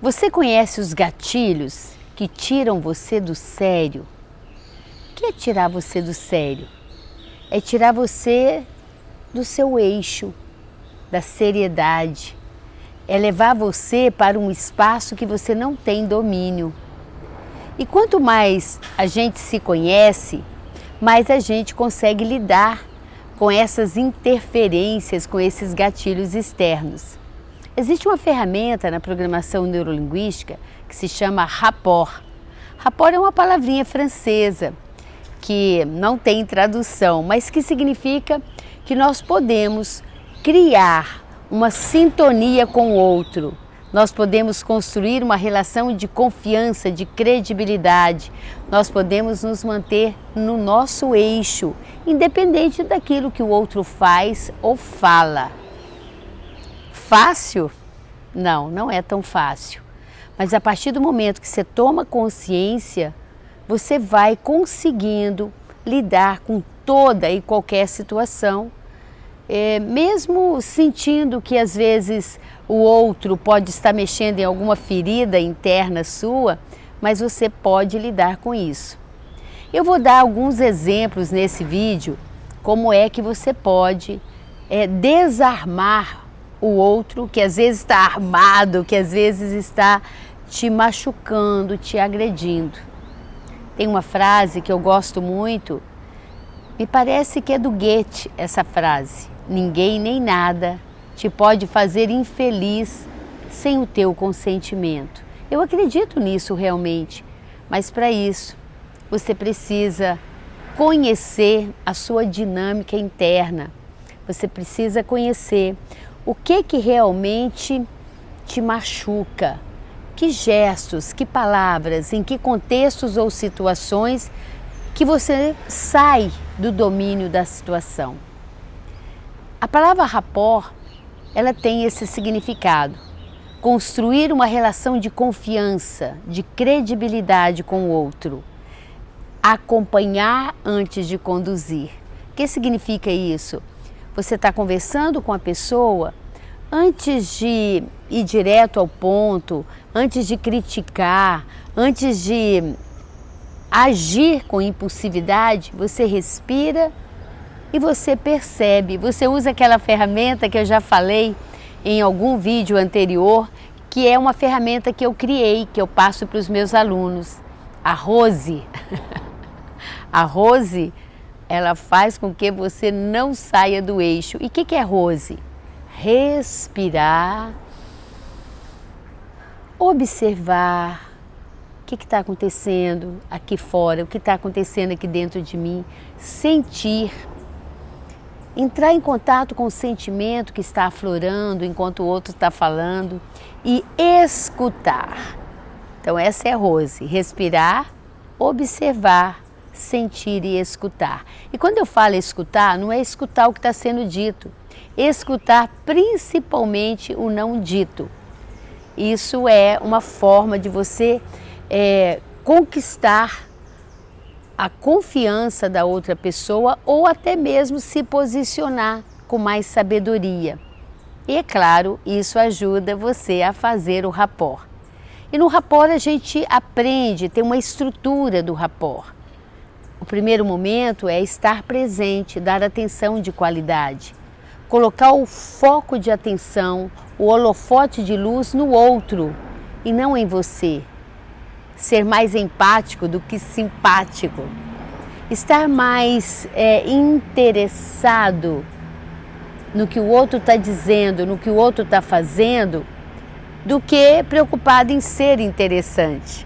Você conhece os gatilhos que tiram você do sério? O que é tirar você do sério? É tirar você do seu eixo, da seriedade. É levar você para um espaço que você não tem domínio. E quanto mais a gente se conhece, mais a gente consegue lidar com essas interferências, com esses gatilhos externos. Existe uma ferramenta na programação neurolinguística que se chama rapport. Rapport é uma palavrinha francesa que não tem tradução, mas que significa que nós podemos criar uma sintonia com o outro. Nós podemos construir uma relação de confiança, de credibilidade. Nós podemos nos manter no nosso eixo, independente daquilo que o outro faz ou fala. Fácil? Não, não é tão fácil. Mas a partir do momento que você toma consciência, você vai conseguindo lidar com toda e qualquer situação, mesmo sentindo que às vezes o outro pode estar mexendo em alguma ferida interna sua, mas você pode lidar com isso. Eu vou dar alguns exemplos nesse vídeo, como é que você pode desarmar o outro que às vezes está armado, que às vezes está te machucando, te agredindo. Tem uma frase que eu gosto muito, me parece que é do Goethe essa frase: ninguém nem nada te pode fazer infeliz sem o teu consentimento. Eu acredito nisso realmente, mas para isso você precisa conhecer a sua dinâmica interna, você precisa conhecer o que realmente te machuca, que gestos, que palavras, em que contextos ou situações que você sai do domínio da situação. A palavra rapport, ela tem esse significado: construir uma relação de confiança, de credibilidade com o outro, acompanhar antes de conduzir. O que significa isso? Você está conversando com a pessoa, antes de ir direto ao ponto, antes de criticar, antes de agir com impulsividade, você respira e você percebe. Você usa aquela ferramenta que eu já falei em algum vídeo anterior, que é uma ferramenta que eu criei, que eu passo para os meus alunos. A Rose. A Rose, ela faz com que você não saia do eixo. E o que é Rose? Respirar, observar o que está acontecendo aqui fora, o que está acontecendo aqui dentro de mim, sentir, entrar em contato com o sentimento que está aflorando enquanto o outro está falando e escutar. Então essa é a Rose: respirar, observar, sentir e escutar. E quando eu falo escutar, não é escutar o que está sendo dito, escutar principalmente o não dito. Isso é uma forma de você conquistar a confiança da outra pessoa ou até mesmo se posicionar com mais sabedoria. E é claro, isso ajuda você a fazer o rapport. E no rapport a gente aprende, tem uma estrutura do rapport. O primeiro momento é estar presente, dar atenção de qualidade, colocar o foco de atenção, o holofote de luz no outro e não em você. Ser mais empático do que simpático. Estar mais interessado no que o outro está dizendo, no que o outro está fazendo, do que preocupado em ser interessante.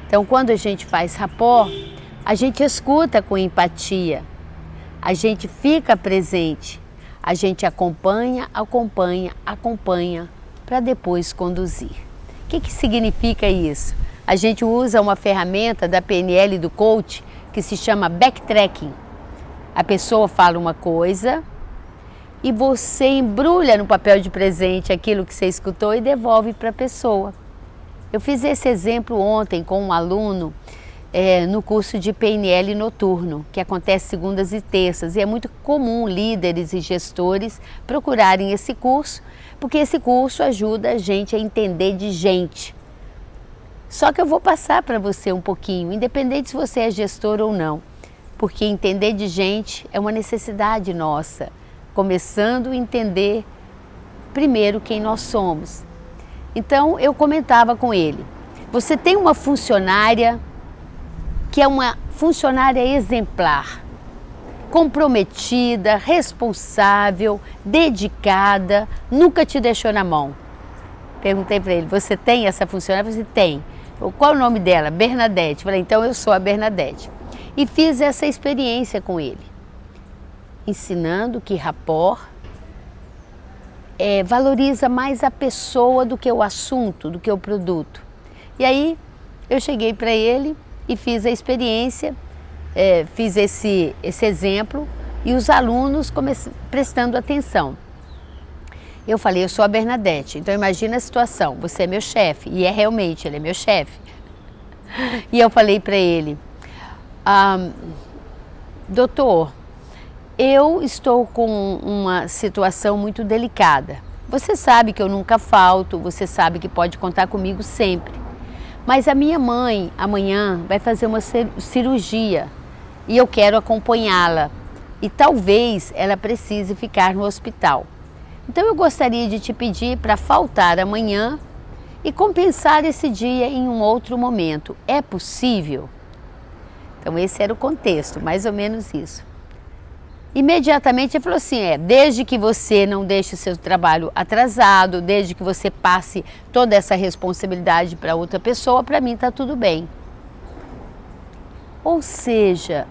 Então, quando a gente faz rapport, a gente escuta com empatia, a gente fica presente, a gente acompanha para depois conduzir. O que significa isso? A gente usa uma ferramenta da PNL do coach que se chama backtracking. A pessoa fala uma coisa e você embrulha no papel de presente aquilo que você escutou e devolve para a pessoa. Eu fiz esse exemplo ontem com um aluno no curso de PNL noturno, que acontece segundas e terças. E é muito comum líderes e gestores procurarem esse curso, porque esse curso ajuda a gente a entender de gente. Só que eu vou passar para você um pouquinho, independente se você é gestor ou não, porque entender de gente é uma necessidade nossa, começando a entender primeiro quem nós somos. Então eu comentava com ele, você tem uma funcionária que é uma funcionária exemplar, comprometida, responsável, dedicada, nunca te deixou na mão. Perguntei para ele, você tem essa funcionária? Você tem. Qual é o nome dela? Bernadette. Falei, então eu sou a Bernadette. E fiz essa experiência com ele, ensinando que rapport valoriza mais a pessoa do que o assunto, do que o produto. E aí eu cheguei para ele e fiz a experiência, fiz esse exemplo e os alunos prestando atenção. Eu falei, eu sou a Bernadette, então imagina a situação, você é meu chefe, e realmente, ele é meu chefe. E eu falei para ele, doutor, eu estou com uma situação muito delicada. Você sabe que eu nunca falto, você sabe que pode contar comigo sempre. Mas a minha mãe, amanhã, vai fazer uma cirurgia e eu quero acompanhá-la. E talvez ela precise ficar no hospital. Então eu gostaria de te pedir para faltar amanhã e compensar esse dia em um outro momento. É possível? Então esse era o contexto, mais ou menos isso. Imediatamente ele falou assim, desde que você não deixe o seu trabalho atrasado, desde que você passe toda essa responsabilidade para outra pessoa, para mim está tudo bem. Ou seja,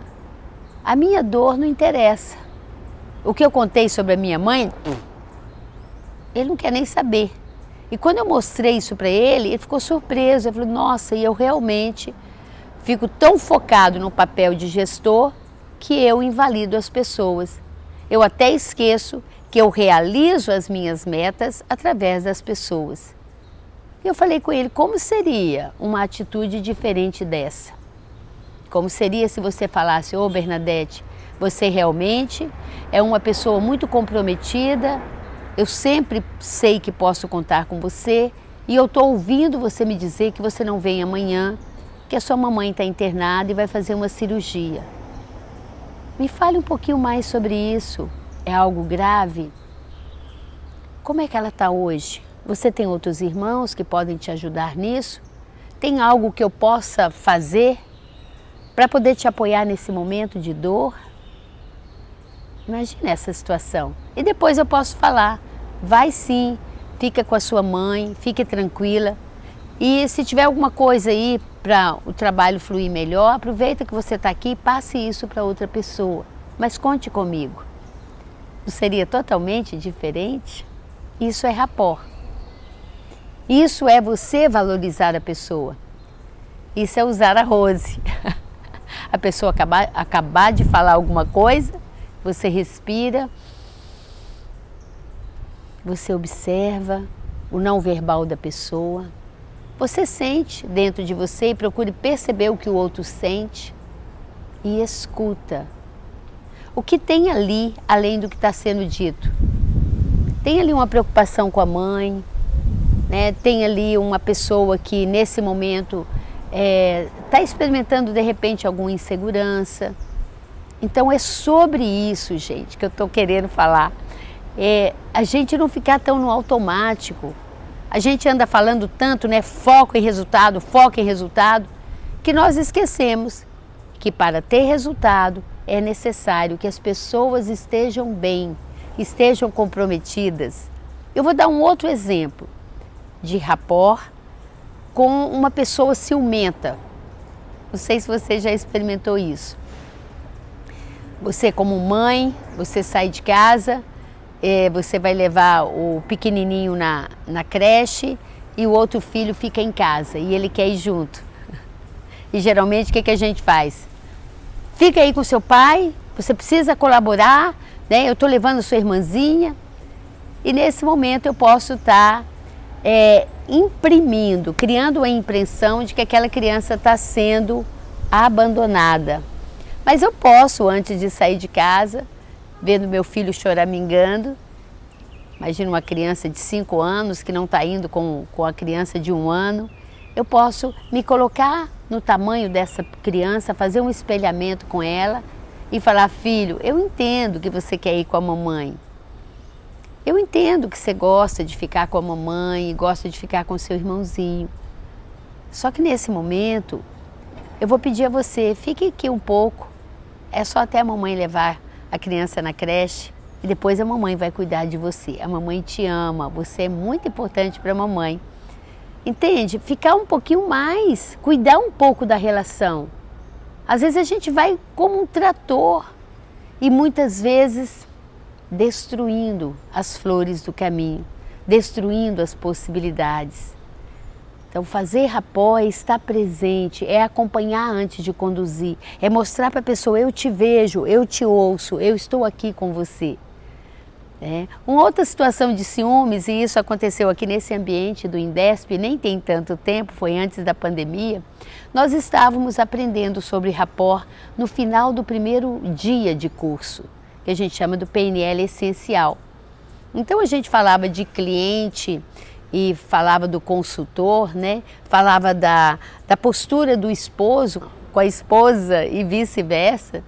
a minha dor não interessa. O que eu contei sobre a minha mãe, ele não quer nem saber. E quando eu mostrei isso para ele, ele ficou surpreso. Ele falou, nossa, e eu realmente fico tão focado no papel de gestor que eu invalido as pessoas. Eu até esqueço que eu realizo as minhas metas através das pessoas. E eu falei com ele, como seria uma atitude diferente dessa? Como seria se você falasse, ô Bernadette, você realmente é uma pessoa muito comprometida, eu sempre sei que posso contar com você e eu estou ouvindo você me dizer que você não vem amanhã, que a sua mamãe está internada e vai fazer uma cirurgia. Me fale um pouquinho mais sobre isso. É algo grave? Como é que ela está hoje? Você tem outros irmãos que podem te ajudar nisso? Tem algo que eu possa fazer para poder te apoiar nesse momento de dor? Imagina essa situação. E depois eu posso falar, vai sim, fica com a sua mãe, fique tranquila. E se tiver alguma coisa aí para o trabalho fluir melhor, aproveita que você está aqui e passe isso para outra pessoa. Mas conte comigo. Não seria totalmente diferente? Isso é rapport. Isso é você valorizar a pessoa. Isso é usar a Rose. A pessoa acabar de falar alguma coisa, você respira, você observa o não verbal da pessoa. Você sente dentro de você e procure perceber o que o outro sente e escuta. O que tem ali, além do que está sendo dito? Tem ali uma preocupação com a mãe, né? Tem ali uma pessoa que nesse momento está experimentando de repente alguma insegurança. Então é sobre isso, gente, que eu estou querendo falar. A gente não ficar tão no automático. A gente anda falando tanto, né, foco em resultado, que nós esquecemos que para ter resultado é necessário que as pessoas estejam bem, estejam comprometidas. Eu vou dar um outro exemplo de rapport com uma pessoa ciumenta. Não sei se você já experimentou isso. Você como mãe, você sai de casa, você vai levar o pequenininho na creche e o outro filho fica em casa e ele quer ir junto. E geralmente o que a gente faz? Fica aí com seu pai, você precisa colaborar, né? Eu estou levando sua irmãzinha e nesse momento eu posso estar imprimindo, criando a impressão de que aquela criança está sendo abandonada. Mas eu posso, antes de sair de casa, vendo meu filho choramingando, imagina uma criança de 5 anos que não está indo com a criança de 1 ano, eu posso me colocar no tamanho dessa criança, fazer um espelhamento com ela e falar: filho, eu entendo que você quer ir com a mamãe. Eu entendo que você gosta de ficar com a mamãe e gosta de ficar com o seu irmãozinho. Só que nesse momento, eu vou pedir a você, fique aqui um pouco. É só até a mamãe levar a criança na creche e depois a mamãe vai cuidar de você. A mamãe te ama, você é muito importante para a mamãe. Entende? Ficar um pouquinho mais, cuidar um pouco da relação. Às vezes a gente vai como um trator e muitas vezes destruindo as flores do caminho, destruindo as possibilidades. Então fazer rapport é estar presente, é acompanhar antes de conduzir, é mostrar para a pessoa: eu te vejo, eu te ouço, eu estou aqui com você. Uma outra situação de ciúmes, e isso aconteceu aqui nesse ambiente do Indesp, nem tem tanto tempo, foi antes da pandemia, nós estávamos aprendendo sobre rapport no final do primeiro dia de curso, que a gente chama do PNL essencial. Então a gente falava de cliente e falava do consultor, falava da postura do esposo com a esposa e vice-versa,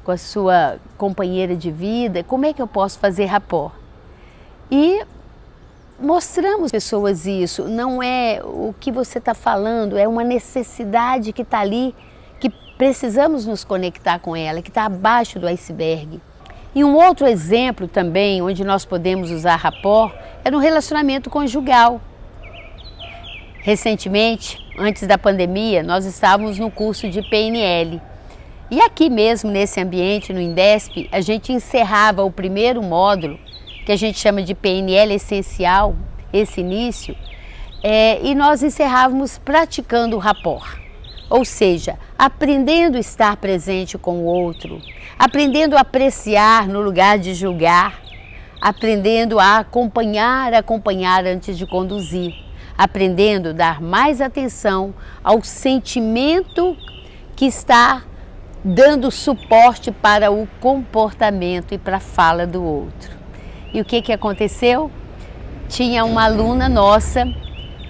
com a sua companheira de vida, como é que eu posso fazer rapport? E mostramos às pessoas isso, não é o que você está falando, é uma necessidade que está ali, que precisamos nos conectar com ela, que está abaixo do iceberg. E um outro exemplo também, onde nós podemos usar rapport, é no relacionamento conjugal. Recentemente, antes da pandemia, nós estávamos no curso de PNL. E aqui mesmo, nesse ambiente, no Indesp, a gente encerrava o primeiro módulo, que a gente chama de PNL essencial, esse início, e nós encerrávamos praticando o rapport. Ou seja, aprendendo a estar presente com o outro, aprendendo a apreciar no lugar de julgar, aprendendo a acompanhar antes de conduzir, aprendendo a dar mais atenção ao sentimento que está dando suporte para o comportamento e para a fala do outro. E o que aconteceu? Tinha uma aluna nossa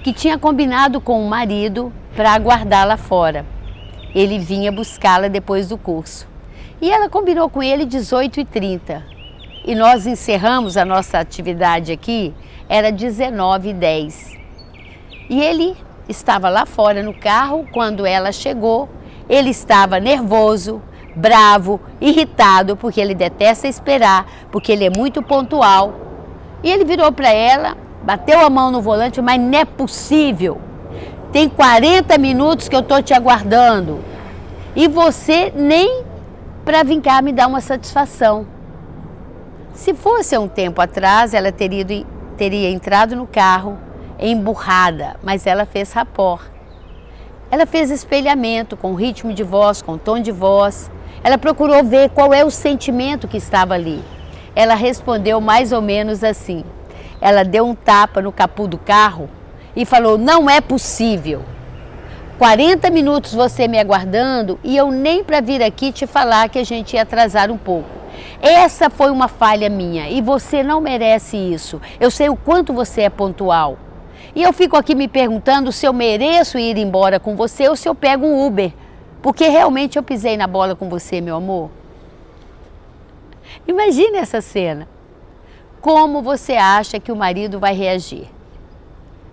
que tinha combinado com o marido para aguardá-la fora. Ele vinha buscá-la depois do curso. E ela combinou com ele 18h30. E nós encerramos a nossa atividade aqui, era 19h10. E ele estava lá fora no carro quando ela chegou. Ele estava nervoso, bravo, irritado, porque ele detesta esperar, porque ele é muito pontual. E ele virou para ela, bateu a mão no volante: mas não é possível. Tem 40 minutos que eu estou te aguardando e você nem para vir cá me dar uma satisfação. Se fosse há um tempo atrás, ela teria entrado no carro emburrada, mas ela fez rapport. Ela fez espelhamento com ritmo de voz, com tom de voz. Ela procurou ver qual é o sentimento que estava ali. Ela respondeu mais ou menos assim. Ela deu um tapa no capô do carro e falou: não é possível. 40 minutos você me aguardando e eu nem para vir aqui te falar que a gente ia atrasar um pouco. Essa foi uma falha minha e você não merece isso. Eu sei o quanto você é pontual. E eu fico aqui me perguntando se eu mereço ir embora com você ou se eu pego um Uber. Porque realmente eu pisei na bola com você, meu amor. Imagine essa cena. Como você acha que o marido vai reagir?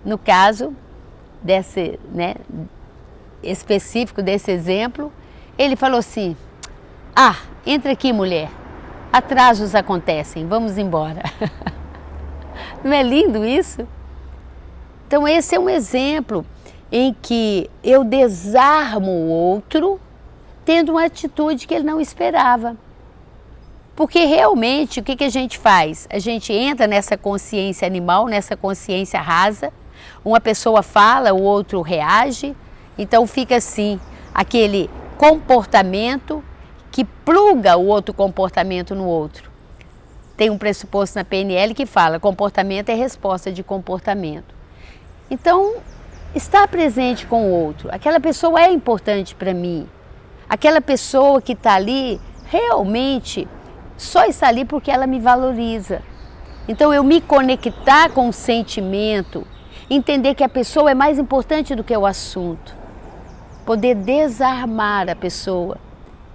No caso desse, específico desse exemplo, ele falou assim: entra aqui, mulher. Atrasos acontecem, vamos embora. Não é lindo isso? Então esse é um exemplo em que eu desarmo o outro tendo uma atitude que ele não esperava. Porque realmente o que a gente faz? A gente entra nessa consciência animal, nessa consciência rasa, uma pessoa fala, o outro reage, então fica assim, aquele comportamento que pluga o outro comportamento no outro. Tem um pressuposto na PNL que fala: comportamento é resposta de comportamento. Então, estar presente com o outro, aquela pessoa é importante para mim, Aquela pessoa que está ali realmente só está ali porque ela me valoriza. Então eu me conectar com o sentimento, entender que a pessoa é mais importante do que o assunto, poder desarmar a pessoa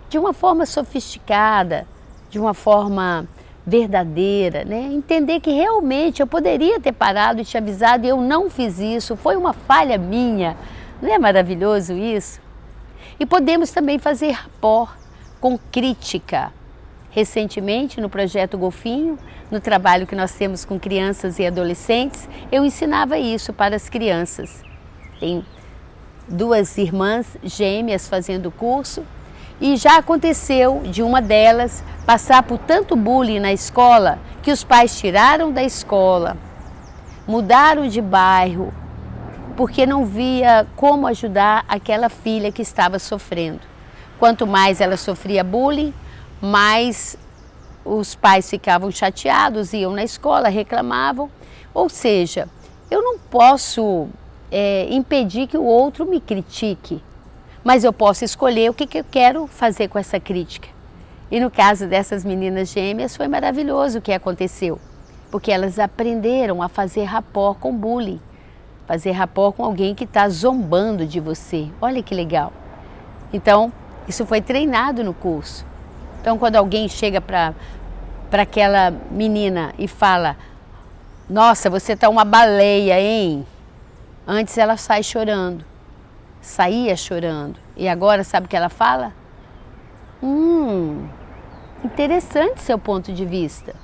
de uma forma sofisticada, de uma forma verdadeira, né? Entender que realmente eu poderia ter parado e te avisado e eu não fiz isso, foi uma falha minha. Não é maravilhoso isso? E podemos também fazer rapport com crítica. Recentemente, no projeto Golfinho, no trabalho que nós temos com crianças e adolescentes, eu ensinava isso para as crianças. Tem 2 irmãs gêmeas fazendo o curso e já aconteceu de uma delas passar por tanto bullying na escola que os pais tiraram da escola, mudaram de bairro, porque não via como ajudar aquela filha que estava sofrendo. Quanto mais ela sofria bullying, mais os pais ficavam chateados, iam na escola, reclamavam. Ou seja, eu não posso impedir que o outro me critique, mas eu posso escolher o que eu quero fazer com essa crítica. E no caso dessas meninas gêmeas foi maravilhoso o que aconteceu, porque elas aprenderam a fazer rapport com bullying, fazer rapport com alguém que está zombando de você. Olha que legal. Então, isso foi treinado no curso. Então, quando alguém chega para aquela menina e fala: nossa, você tá uma baleia, hein? Antes ela sai chorando, saía chorando. E agora sabe o que ela fala? Interessante seu ponto de vista.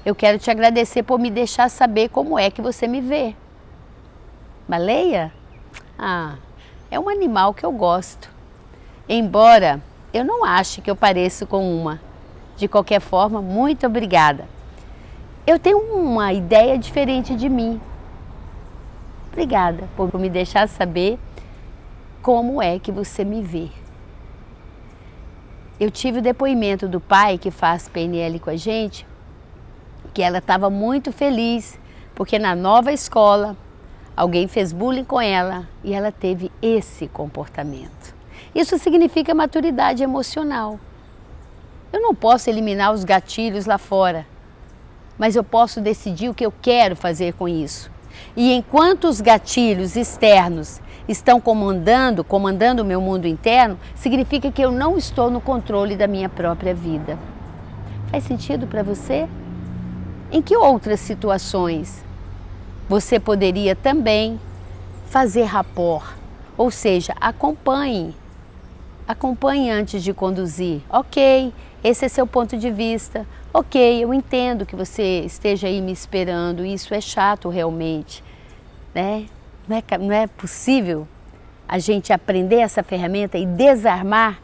Eu quero te agradecer por me deixar saber como é que você me vê. Baleia? Ah, é um animal que eu gosto. Embora eu não ache que eu pareço com uma. De qualquer forma, muito obrigada. Eu tenho uma ideia diferente de mim. Obrigada por me deixar saber como é que você me vê. Eu tive o depoimento do pai que faz PNL com a gente, que ela estava muito feliz, porque na nova escola alguém fez bullying com ela e ela teve esse comportamento. Isso significa maturidade emocional. Eu não posso eliminar os gatilhos lá fora, mas eu posso decidir o que eu quero fazer com isso. E enquanto os gatilhos externos estão comandando o meu mundo interno, significa que eu não estou no controle da minha própria vida. Faz sentido para você? Em que outras situações você poderia também fazer rapport? Ou seja, acompanhe antes de conduzir. Ok, esse é seu ponto de vista. Ok, eu entendo que você esteja aí me esperando, isso é chato realmente, né? Não é possível a gente aprender essa ferramenta e desarmar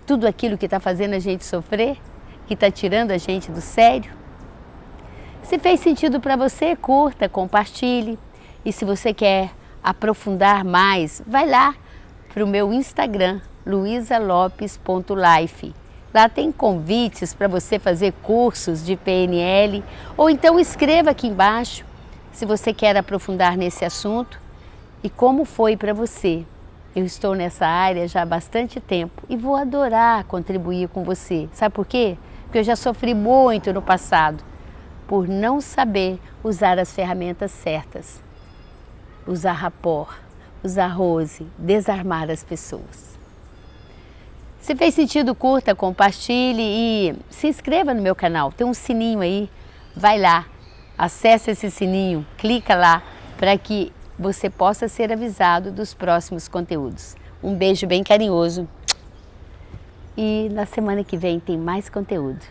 tudo aquilo que está fazendo a gente sofrer, que está tirando a gente do sério? Se fez sentido para você, curta, compartilhe. E se você quer aprofundar mais, vai lá para o meu Instagram, luisalopes.life. Lá tem convites para você fazer cursos de PNL, ou então escreva aqui embaixo se você quer aprofundar nesse assunto e como foi para você. Eu estou nessa área já há bastante tempo e vou adorar contribuir com você. Sabe por quê? Porque eu já sofri muito no passado por não saber usar as ferramentas certas. Usar rapport, usar rose, desarmar as pessoas. Se fez sentido, curta, compartilhe e se inscreva no meu canal. Tem um sininho aí, vai lá, acesse esse sininho, clica lá para que você possa ser avisado dos próximos conteúdos. Um beijo bem carinhoso e na semana que vem tem mais conteúdo.